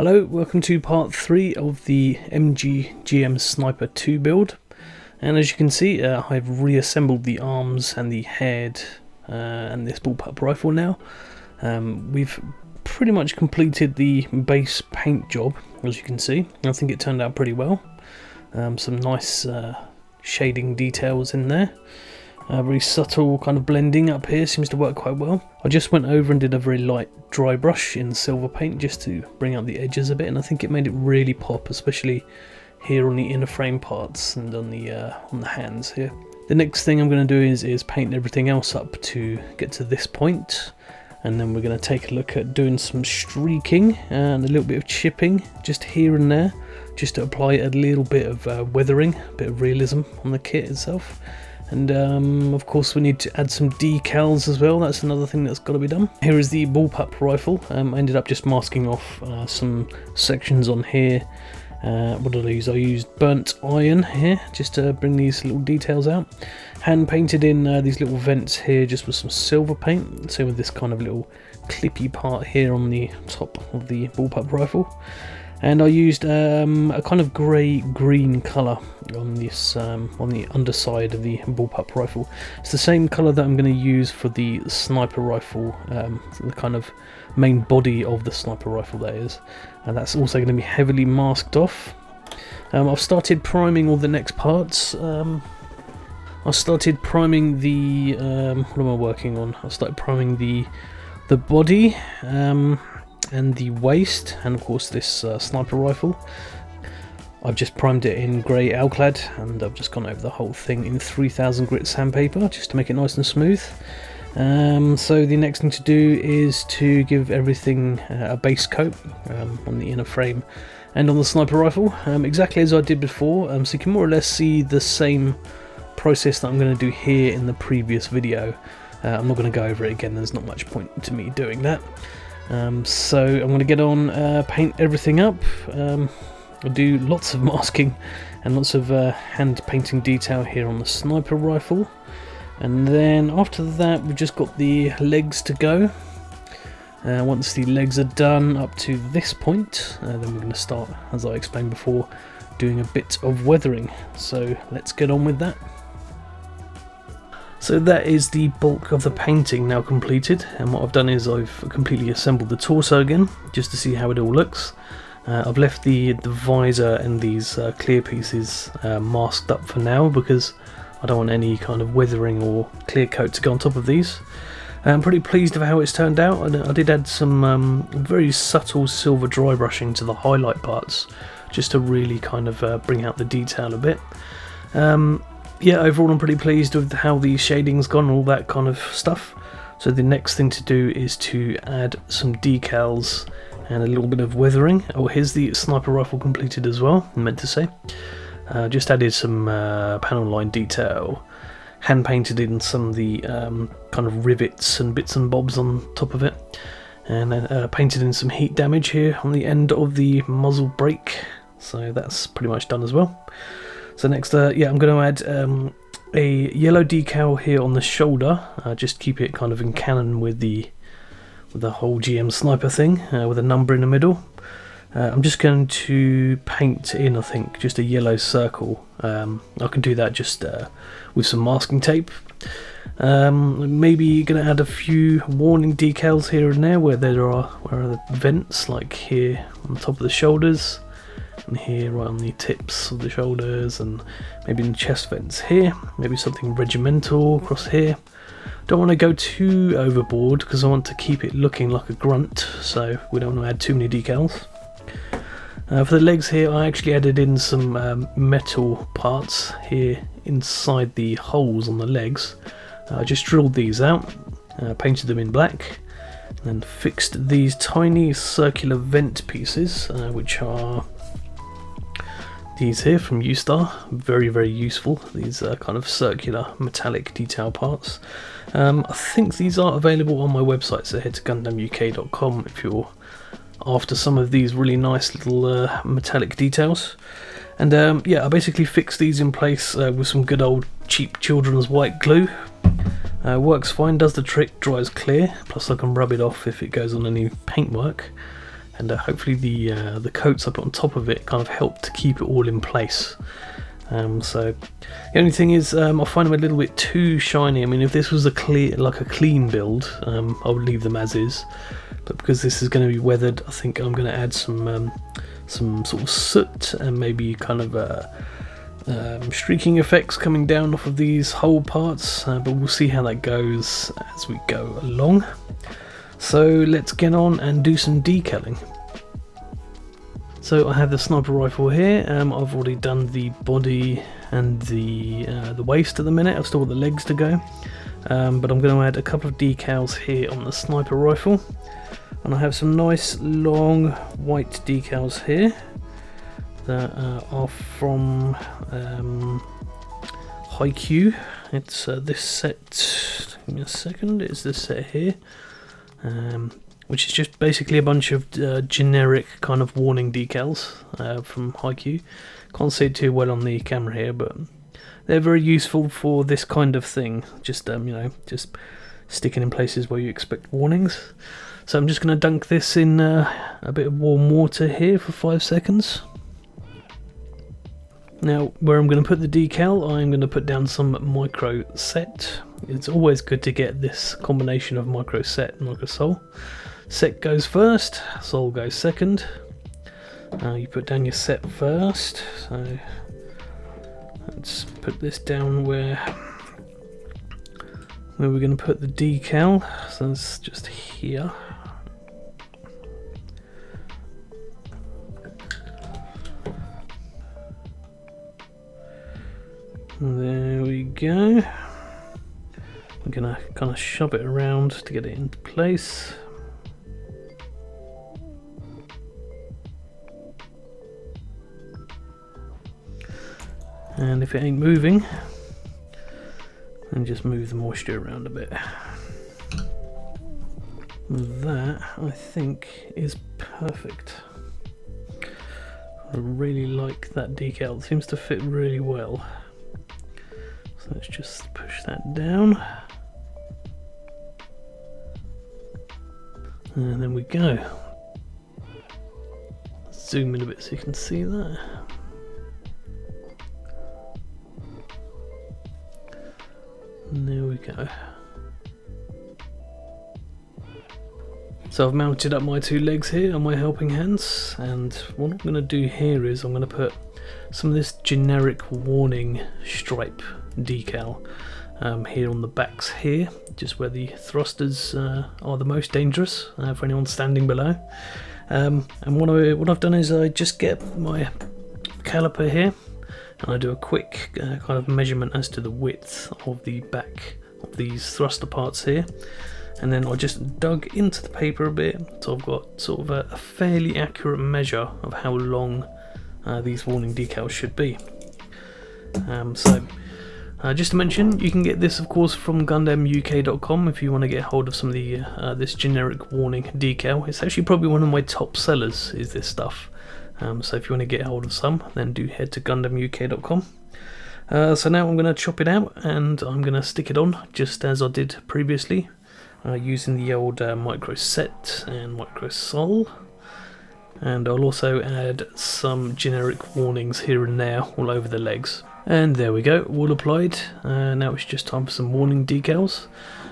Hello, welcome to part 3 of the MG Sniper 2 build, and as you can see I've reassembled the arms and the head and this bullpup rifle now. We've pretty much completed the base paint job, as you can see. I think it turned out pretty well. Some nice shading details in there. Very subtle kind of blending up here seems to work quite well. I just went over and did a very light dry brush in silver paint just to bring out the edges a bit, and I think it made it really pop, especially here on the inner frame parts and on the hands here. The next thing I'm going to do is paint everything else up to get to this point, and then we're going to take a look at doing some streaking and a little bit of chipping just here and there, just to apply a little bit of weathering, a bit of realism on the kit itself. And of course we need to add some decals as well. That's another thing that's got to be done. Here is the bullpup rifle. I ended up just masking off some sections on here. What did I use? I used burnt iron here just to bring these little details out. Hand painted in these little vents here just with some silver paint. Same with this kind of little clippy part here on the top of the bullpup rifle. And I used a kind of grey-green colour on this on the underside of the bullpup rifle. It's the same colour that I'm going to use for the sniper rifle, the kind of main body of the sniper rifle, that is. And that's also going to be heavily masked off. I've started priming all the next parts. I started priming the what am I working on? I started priming the body. And the waist, and of course this sniper rifle. I've just primed it in grey alclad, and I've just gone over the whole thing in 3000 grit sandpaper just to make it nice and smooth. So the next thing to do is to give everything a base coat on the inner frame and on the sniper rifle, exactly as I did before, so you can more or less see the same process that I'm going to do here in the previous video. I'm not going to go over it again, there's not much point to me doing that. So I'm going to get on, paint everything up. I'll do lots of masking and lots of hand painting detail here on the sniper rifle, and then after that we've just got the legs to go. Once the legs are done up to this point, then we're going to start, as I explained before, doing a bit of weathering. So let's get on with that. So that is the bulk of the painting now completed, and what I've done is I've completely assembled the torso again just to see how it all looks. I've left the visor and these clear pieces masked up for now because I don't want any kind of weathering or clear coat to go on top of these. I'm pretty pleased with how it's turned out, and I did add some very subtle silver dry brushing to the highlight parts just to really kind of bring out the detail a bit. Yeah, overall I'm pretty pleased with how the shading's gone, all that kind of stuff. So the next thing to do is to add some decals and a little bit of weathering. Oh, here's the sniper rifle completed as well, I meant to say. Just added some panel line detail, hand painted in some of the kind of rivets and bits and bobs on top of it, and then painted in some heat damage here on the end of the muzzle brake. So that's pretty much done as well. So next, yeah, I'm going to add a yellow decal here on the shoulder, just keep it kind of in canon with the whole GM sniper thing, with a number in the middle. I'm just going to paint in, I think, just a yellow circle. I can do that just with some masking tape. Maybe going to add a few warning decals here and there where are the vents, like here on the top of the shoulders, and here right on the tips of the shoulders, and maybe in the chest vents here, maybe something regimental across here. Don't want to go too overboard because I want to keep it looking like a grunt, so we don't want to add too many decals. For the legs here I actually added in some metal parts here inside the holes on the legs. I just drilled these out, painted them in black, and fixed these tiny circular vent pieces, which are these here from U-Star. Very, very useful, these kind of circular metallic detail parts. I think these are available on my website, so head to gundamuk.com if you're after some of these really nice little metallic details. And yeah, I basically fixed these in place with some good old cheap children's white glue. Works fine, does the trick, dries clear, plus I can rub it off if it goes on any paintwork. and hopefully the coats I put on top of it kind of help to keep it all in place. So the only thing is, I find them a little bit too shiny. I mean, if this was a clean build, I would leave them as is. But because this is going to be weathered, I think I'm going to add some sort of soot and maybe kind of streaking effects coming down off of these whole parts. But we'll see how that goes as we go along. So let's get on and do some decaling. So I have the sniper rifle here. I've already done the body and the waist at the minute. I've still got the legs to go, but I'm going to add a couple of decals here on the sniper rifle, and I have some nice long white decals here that are from Haiku. It's this set. Give me a second. It's this set here. Which is just basically a bunch of generic kind of warning decals from Haiku. Can't see it too well on the camera here, but they're very useful for this kind of thing. Just you know, just sticking in places where you expect warnings. So I'm just going to dunk this in a bit of warm water here for 5 seconds. Now, where I'm going to put the decal, I'm going to put down some micro set. It's always good to get this combination of micro set and micro sol. Set goes first, sol goes second. You put down your set first, so let's put this down where we're going to put the decal, so it's just here. There we go. I'm going to kind of shove it around to get it into place. And if it ain't moving, then just move the moisture around a bit. That, I think, is perfect. I really like that decal. It seems to fit really well. So let's just push that down. And then we go. Zoom in a bit so you can see that. And there we go. So I've mounted up my 2 legs here on my helping hands, and what I'm going to do here is I'm going to put some of this generic warning stripe decal here on the backs here, just where the thrusters are the most dangerous for anyone standing below. And what I've done is I just get my caliper here, and I do a quick kind of measurement as to the width of the back of these thruster parts here, and then I just dug into the paper a bit, so I've got sort of a fairly accurate measure of how long these warning decals should be. Just to mention, you can get this of course from GundamUK.com if you want to get hold of some of the this generic warning decal. It's actually probably one of my top sellers, is this stuff. So if you want to get hold of some, then do head to GundamUK.com. So now I'm going to chop it out and I'm going to stick it on just as I did previously, using the old micro set and micro sol. And I'll also add some generic warnings here and there all over the legs. And there we go, all applied. Now it's just time for some warning decals.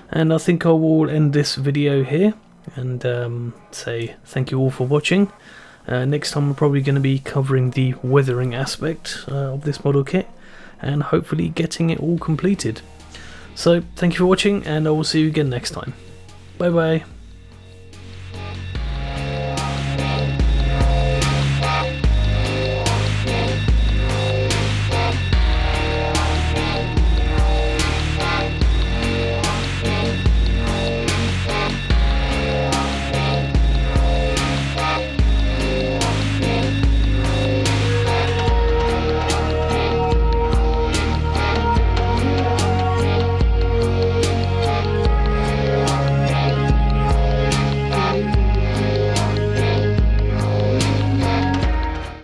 And I think I will end this video here and say thank you all for watching. Next time we're probably going to be covering the weathering aspect of this model kit and hopefully getting it all completed. So thank you for watching, and I will see you again next time. Bye bye.